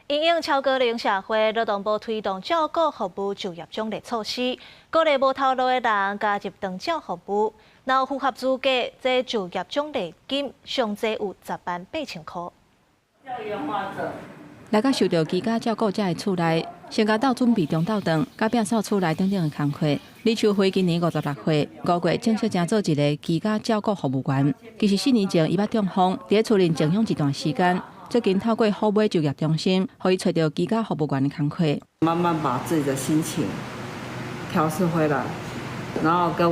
因应超高龄社会，劳动部推动照顾服务就业奖励措施，鼓励无头路的人加入长照服务。若符合资格，这就业奖励金上济有108000块。来到受到居家照顾者的厝内，先甲到准备中昼顿，甲摒扫厝内等等的工课。李秋辉今年56岁，5月正式成做一个居家照顾服务员。其实4年前，伊捌中风，伫厝内静养一段时间。最近透过好买就业中心，可以找到居家服务员的工课。慢慢把自己的心情调试回来，然后跟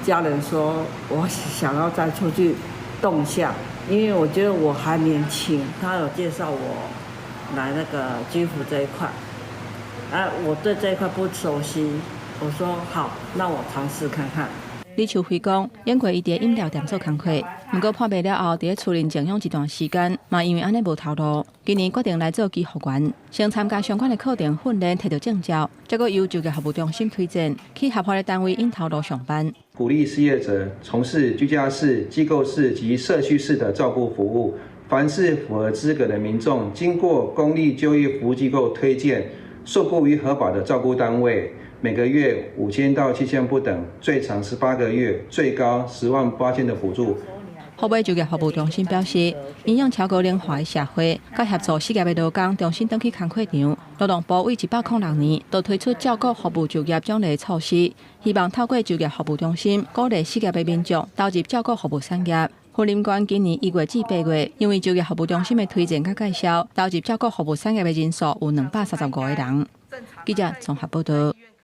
家人说，我想要再出去动一下，因为我觉得我还年轻。他有介绍我来那个居服这一块，我对这一块不熟悉，我说好，那我尝试看看。李秋辉讲，演过伊伫饮料店做工课，不过破病了后，伫厝内静养一段时间，嘛因为安尼无头路，今年决定来做居服员，先参加相关的课程训练，摕到证照，再由就业服务中心推荐去合法的单位引头路上班。鼓励失业者从事居家式、机构式及社区式的照顾服务。凡是符合资格的民众，经过公立就业服务机构推荐，受雇于合法的照顾单位。每个月5000到7000不等，最长18个月，最高108000的补助。后尾就业服务中心表示，因应超高龄化的社会，甲协助失业的劳工重新登去工课场。劳动部为1806年就推出照顾服务就业奖励措施，希望透过就业服务中心鼓励失业的民众投入照顾服务产业。云林县今年1月至8月，因为就业服务中心的推荐甲介绍，投入照顾服务产业的人数有235个人。记者综合报道。